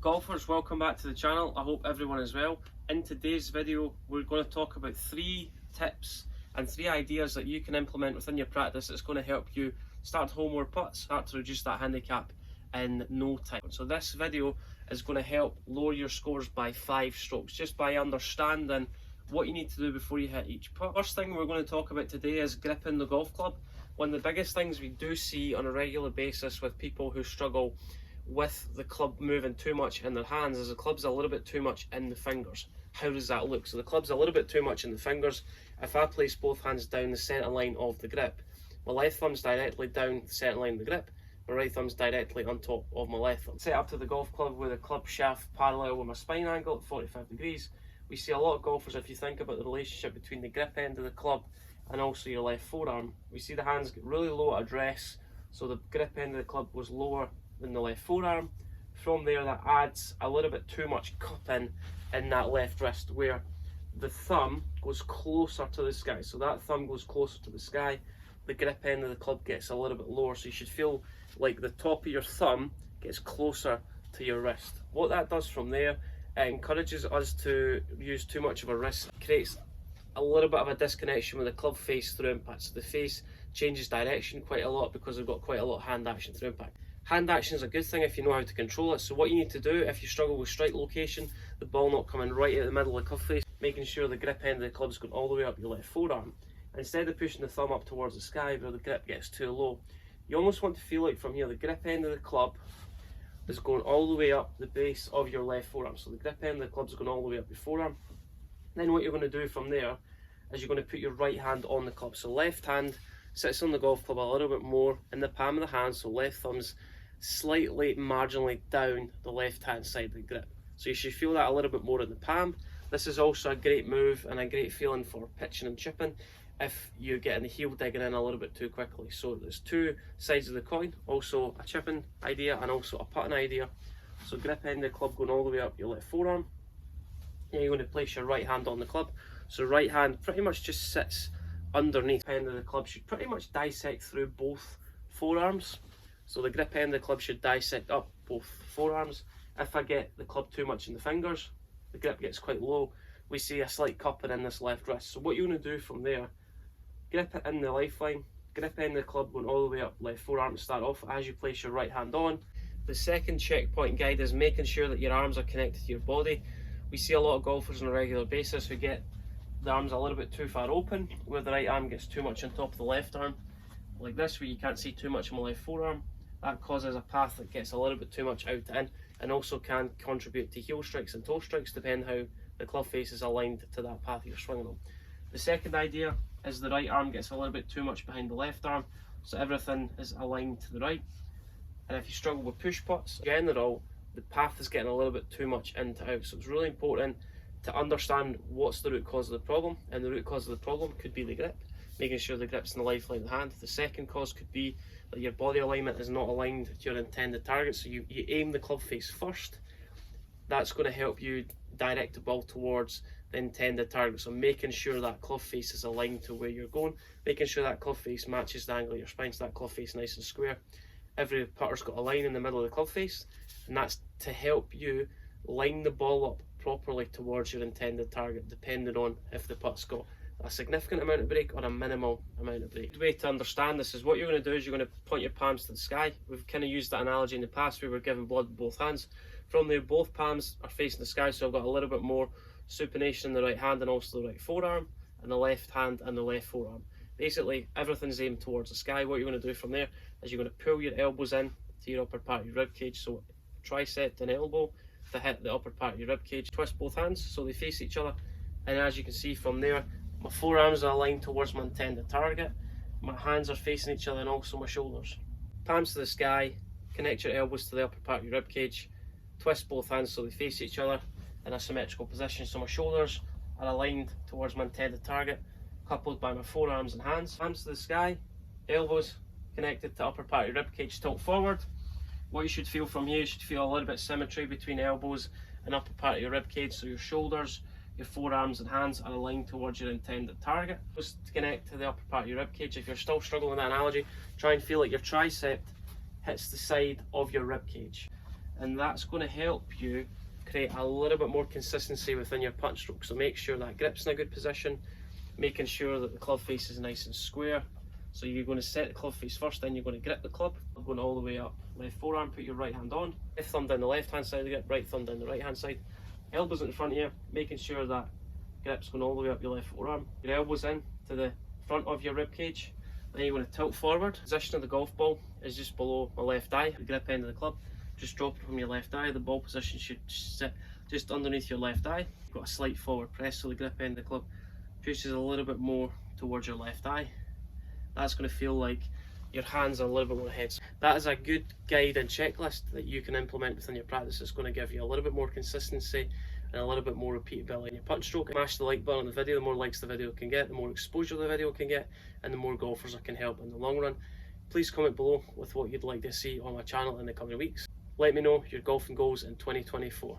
Golfers, welcome back to the channel. I hope everyone is well. In today's video, we're going to talk about 3 tips and 3 ideas that you can implement within your practice that's going to help you start to hole more putts, start to reduce that handicap in no time. So this video is going to help lower your scores by 5 strokes, just by understanding what you need to do before you hit each putt. First thing we're going to talk about today is gripping the golf club. One of the biggest things we do see on a regular basis with people who struggle with the club moving too much in their hands is the club's a little bit too much in the fingers. How does that look? So the club's a little bit too much in the fingers. If I place both hands down the centre line of the grip, my left thumb's directly down the centre line of the grip, my right thumb's directly on top of my left thumb. Set up to the golf club with a club shaft parallel with my spine angle at 45 degrees. We see a lot of golfers, if you think about the relationship between the grip end of the club and also your left forearm, we see the hands get really low at address, so the grip end of the club goes lower than the left forearm. From there, that adds a little bit too much cupping in that left wrist where the thumb goes closer to the sky. So that thumb goes closer to the sky, the grip end of the club gets a little bit lower, so you should feel like the top of your thumb gets closer to your wrist. What that does from there, it encourages us to use too much of a wrist. It creates a little bit of a disconnection with the club face through impact. So the face changes direction quite a lot because we've got quite a lot of hand action through impact. Hand action is a good thing if you know how to control it. So what you need to do if you struggle with strike location, the ball not coming right at the middle of the club face, making sure the grip end of the club is going all the way up your left forearm. Instead of pushing the thumb up towards the sky where the grip gets too low, you almost want to feel like from here the grip end of the club is going all the way up the base of your left forearm. So the grip end of the club is going all the way up your forearm. Then what you're going to do from there is you're going to put your right hand on the club. So left hand sits on the golf club a little bit more in the palm of the hand, so left thumb's slightly marginally down the left hand side of the grip. So you should feel that a little bit more in the palm. This is also a great move and a great feeling for pitching and chipping if you're getting the heel digging in a little bit too quickly. So there's 2 sides of the coin, also a chipping idea and also a putting idea. So grip end of the club going all the way up your left forearm. Then you're going to place your right hand on the club. So right hand pretty much just sits underneath. The end of the club should pretty much dissect through both forearms. So the grip end of the club should dissect up both forearms. If I get the club too much in the fingers, the grip gets quite low, we see a slight cupping in this left wrist. So what you're going to do from there, grip it in the lifeline, grip end of the club going all the way up left forearm to start off as you place your right hand on. The second checkpoint guide is making sure that your arms are connected to your body. We see a lot of golfers on a regular basis who get the arms a little bit too far open, where the right arm gets too much on top of the left arm, like this, where you can't see too much of my left forearm. That causes a path that gets a little bit too much out to in, and also can contribute to heel strikes and toe strikes depending how the club face is aligned to that path you're swinging on. The second idea is the right arm gets a little bit too much behind the left arm, so everything is aligned to the right. And if you struggle with push putts, in general, the path is getting a little bit too much in to out. So it's really important to understand what's the root cause of the problem, and the root cause of the problem could be the grip, making sure the grip's in the lifeline of the hand. The second cause could be that your body alignment is not aligned to your intended target, so you aim the club face first. That's going to help you direct the ball towards the intended target. So making sure that club face is aligned to where you're going, making sure that club face matches the angle of your spine, so that club face nice and square. Every putter's got a line in the middle of the club face, and that's to help you line the ball up properly towards your intended target, depending on if the putt's got a significant amount of break or a minimal amount of break. A good way to understand this is what you're going to do is you're going to point your palms to the sky. We've kind of used that analogy in the past where we're giving blood with both hands. From there, both palms are facing the sky, so I've got a little bit more supination in the right hand and also the right forearm, and the left hand and the left forearm. Basically, everything's aimed towards the sky. What you're going to do from there is you're going to pull your elbows in to your upper part of your rib cage, so tricep and elbow to hit the upper part of your rib cage. Twist both hands so they face each other, and as you can see from there, my forearms are aligned towards my intended target, my hands are facing each other, and also my shoulders. Palms to the sky, connect your elbows to the upper part of your rib cage, twist both hands so they face each other in a symmetrical position, so my shoulders are aligned towards my intended target, coupled by my forearms and hands. Palms to the sky, elbows connected to upper part of your rib cage, tilt forward. What you should feel from here, you should feel a little bit of symmetry between elbows and upper part of your rib cage, so your shoulders, your forearms and hands are aligned towards your intended target. Just to connect to the upper part of your rib cage, if you're still struggling with that analogy, try and feel like your tricep hits the side of your rib cage. and that's going to help you create a little bit more consistency within your punch stroke. So make sure that grip's in a good position, making sure that the club face is nice and square. So you're going to set the club face first, then you're going to grip the club, going all the way up. Left forearm, put your right hand on, left thumb down the left hand side of the grip, right thumb down the right hand side. Elbows in front of you, making sure that grip's going all the way up your left forearm. Your elbows in to the front of your rib cage. Then you're going to tilt forward. Position of the golf ball is just below my left eye, the grip end of the club. Just drop it from your left eye. The ball position should sit just underneath your left eye. You've got a slight forward press, so the grip end of the club pushes a little bit more towards your left eye. That's going to feel like your hands are a little bit more ahead. That is a good guide and checklist that you can implement within your practice. It's going to give you a little bit more consistency and a little bit more repeatability in your punch stroke. Smash the like button on the video. The more likes the video can get, the more exposure the video can get, and the more golfers it can help in the long run. Please comment below with what you'd like to see on my channel in the coming weeks. Let me know your golfing goals in 2024.